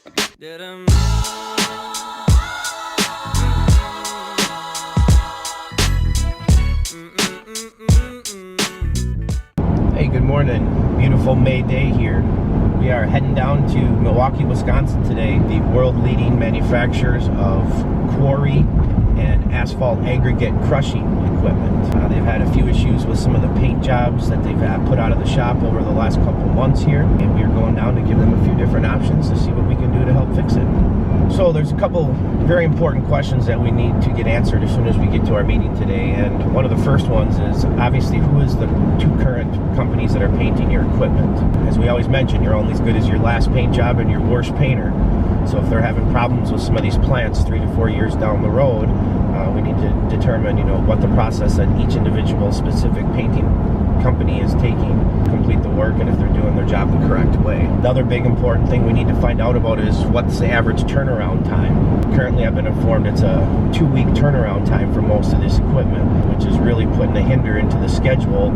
Hey, good morning. Beautiful May day here. We are heading down to Milwaukee, Wisconsin today. The world-leading manufacturers of quarry and asphalt aggregate crushing equipment. They've had a few issues with some of the paint jobs that they've put out of the shop over the last couple months here, and we are going down to give them a few different options to see what we can do to help fix it. So there's a couple very important questions that we need to get answered as soon as we get to our meeting today, and one of the first ones is obviously who is the two current companies that are painting your equipment. As we always mention, you're only as good as your last paint job and your worst painter. So if they're having problems with some of these plants 3 to 4 years down the road, we need to determine, what the process that each individual specific painting company is taking to complete the work, and if they're doing their job the correct way. Another big important thing we need to find out about is what's the average turnaround time. Currently, I've been informed it's a 2-week turnaround time for most of this equipment, which is really putting a hinder into the schedule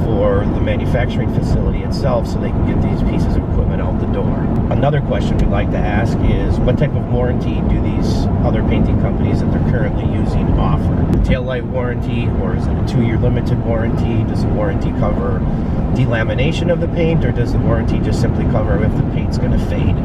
for the manufacturing facility itself so they can get these pieces of equipment out the door. Another question we'd like to ask is what type of warranty do these other painting companies that they're currently using offer? Taillight warranty, or is it a 2-year limited warranty? Does the warranty cover delamination of the paint, or does the warranty just simply cover if the paint's going to fade?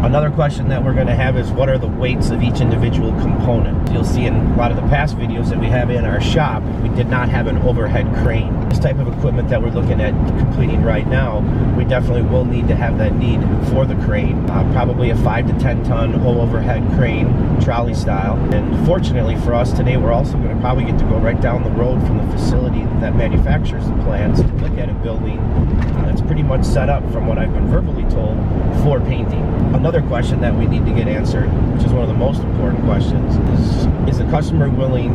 Another question that we're going to have is what are the weights of each individual component? You'll see in a lot of the past videos that we have in our shop, we did not have an overhead crane. This type of equipment that we're looking at completing right now, we definitely will need to have that need for the crane. Probably a 5 to 10 ton overhead crane, trolley style. And fortunately for us today, we're also going to probably get to go right down the road from the facility that manufactures the plants to look at a building that's pretty much set up, from what I've been verbally told, for painting. Another question that we need to get answered, which is one of the most important questions, is the customer willing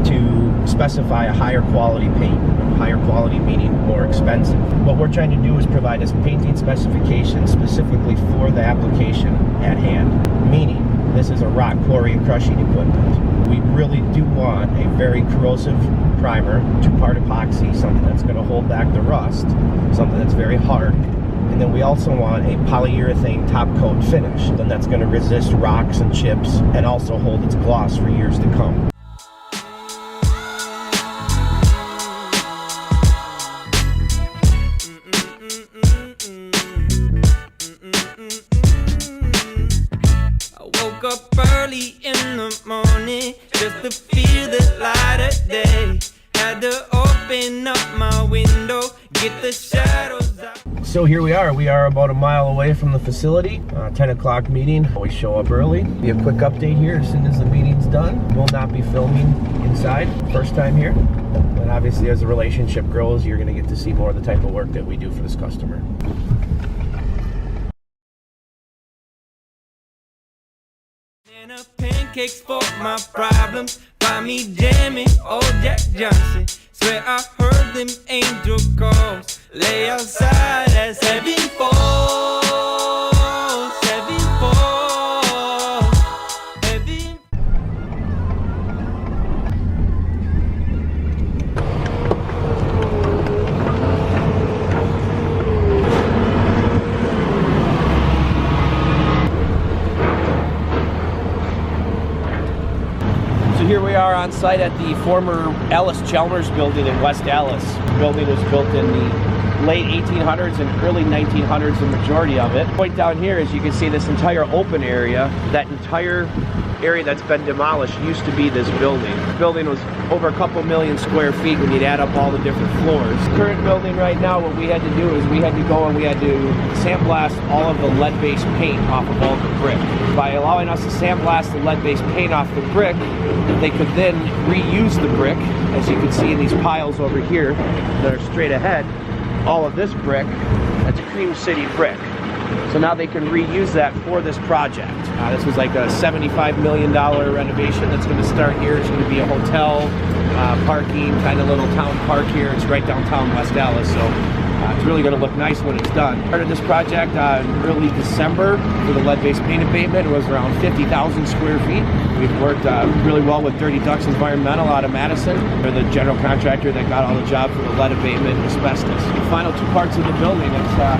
to specify a higher quality paint? Higher quality meaning more expensive. What we're trying to do is provide us painting specifications specifically for the application at hand, meaning this is a rock quarry and crushing equipment. We really do want a very corrosive primer, 2-part epoxy, something that's going to hold back the rust, something that's very hard. And then we also want a polyurethane top coat finish, something that's going to resist rocks and chips and also hold its gloss for years to come. Up early in the morning just to feel the light of day. Had to open up my window, get the shadows out. So here we are. We are about a mile away from the facility. 10 o'clock meeting. We show up early. Be a quick update here as soon as the meeting's done. We'll not be filming inside. First time here. But obviously as the relationship grows, you're going to get to see more of the type of work that we do for this customer. Pancakes for my problems, find me jamming old Jack Johnson. Swear I heard them angel calls, lay outside as heaven falls, heaven falls, heaven. So here we are on site at the former Ellis-Chalmers building in West Allis. The building was built in the late 1800s and early 1900s, the majority of it. Point down here, as you can see, this entire open area, that entire area that's been demolished used to be this building. The building was over a couple million square feet when you'd add up all the different floors. The current building right now, what we had to do is we had to go and we had to sandblast all of the lead-based paint off of all the brick. By allowing us to sandblast the lead-based paint off the brick, they could then reuse the brick, as you can see in these piles over here that are straight ahead. All of this brick, that's Cream City brick. So now they can reuse that for this project. This was like a $75 million renovation that's going to start here. It's going to be a hotel, parking, kind of little town park here. It's right downtown West Allis. So It's really going to look nice when it's done. Started this project in early December for the lead-based paint abatement. It was around 50,000 square feet. We've worked really well with Dirty Ducks Environmental out of Madison. They're the general contractor that got all the job for the lead abatement and asbestos. The final two parts of the building, it's kind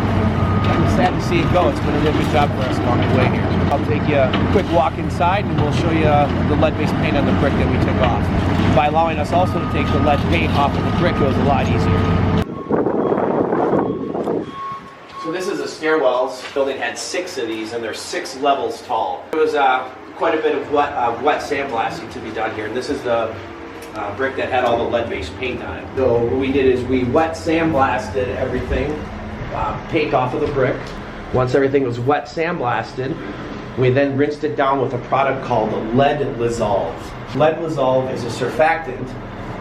of sad to see it go. It's been a real good job for us along the way here. I'll take you a quick walk inside and we'll show you the lead-based paint on the brick that we took off. By allowing us also to take the lead paint off of the brick, it was a lot easier. So this is a stairwells. The building had 6 of these and they're 6 levels tall. There was quite a bit of wet sandblasting to be done here, and this is the brick that had all the lead-based paint on it. So what we did is we wet sandblasted everything, paint off of the brick. Once everything was wet sandblasted, we then rinsed it down with a product called Lead Lisolve. Lead Lisolve is a surfactant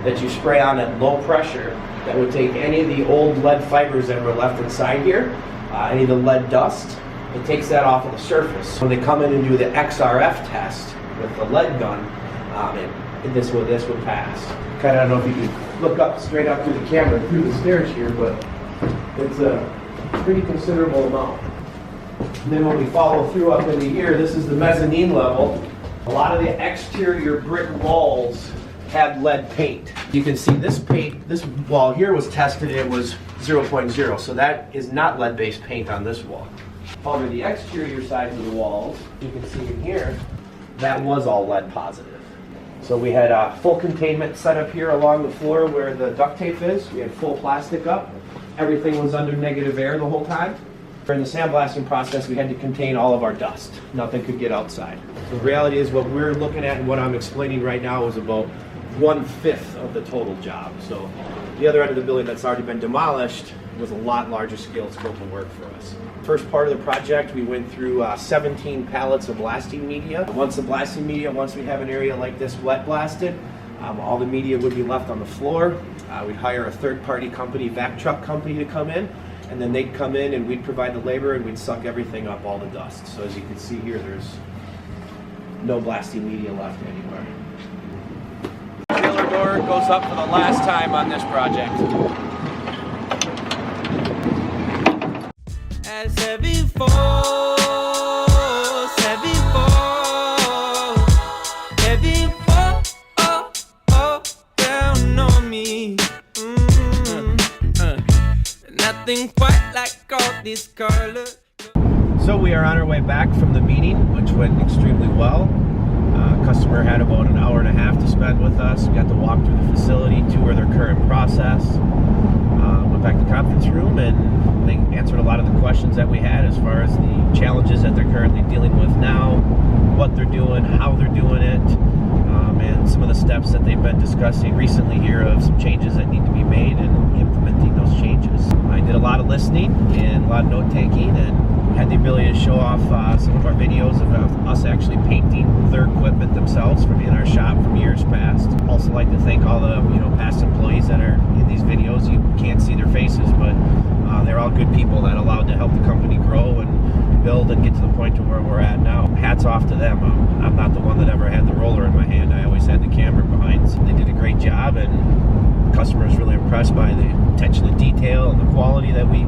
that you spray on at low pressure that would take any of the old lead fibers that were left inside here, any of the lead dust. It takes that off of the surface. When they come in and do the XRF test with the lead gun, this would pass. Kind of, I don't know if you can look up straight up through the camera through the stairs here, but it's a pretty considerable amount. And then when we follow through up into here, this is the mezzanine level. A lot of the exterior brick walls had lead paint. You can see this paint, this wall here was tested, it was 0.0, so that is not lead-based paint on this wall. Over the exterior sides of the walls, you can see in here, that was all lead positive. So we had full containment set up here along the floor where the duct tape is. We had full plastic up. Everything was under negative air the whole time. During the sandblasting process, we had to contain all of our dust. Nothing could get outside. The reality is what we're looking at and what I'm explaining right now is about 1/5 of the total job. So the other end of the building that's already been demolished was a lot larger scale scope of work for us. First part of the project, we went through 17 pallets of blasting media. Once we have an area like this wet blasted, all the media would be left on the floor. We'd hire a third-party company, vac truck company, to come in, and then they'd come in and we'd provide the labor and we'd suck everything up, all the dust. So as you can see here, there's no blasting media left anywhere. Trailer door goes up for the last time on this project. As heaven falls, heaven falls down on me. Nothing quite like all this color. So we are on our way back from the meeting, which went extremely well. Customer had about an hour and a half to spend with us. We got to walk through the facility, tour their current process. Went back to the conference room and they answered a lot of the questions that we had as far as the challenges that they're currently dealing with now, what they're doing, how they're doing it, and some of the steps that they've been discussing recently here of some changes that need to be made and implementing those changes. I did a lot of listening and a lot of note taking and had the ability to show off some of our videos of us actually painting their equipment themselves from in our shop from years past. Also like to thank all the past employees that are in these videos. You can't see their faces, but they're all good people that allowed to help the company grow and build and get to the point to where we're at now. Hats off to them. I'm not the one that ever had the roller in my hand. I always had the camera behind. So they did a great job and customers really impressed by the attention to detail and the quality that we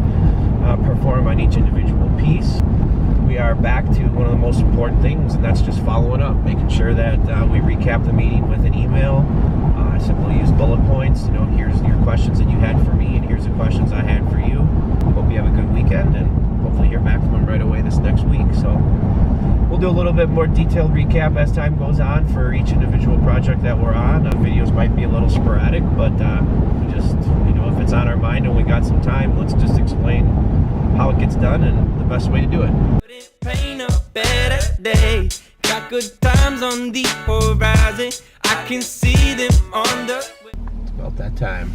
perform on each individual piece. We are back to one of the most important things, and that's just following up, making sure that we recap the meeting with an email. I simply use bullet points. Here's your questions that you had for me, and here's the questions I had for you. Hope you have a good weekend, and hopefully hear back from them right away this next week. So we'll do a little bit more detailed recap as time goes on for each individual project that we're on. Videos might be a little sporadic, but we just, if it's on our mind and we got some time, let's just explain how it gets done and the best way to do it. Paint a better day. Got good times on the horizon. I can see them on the. It's about that time.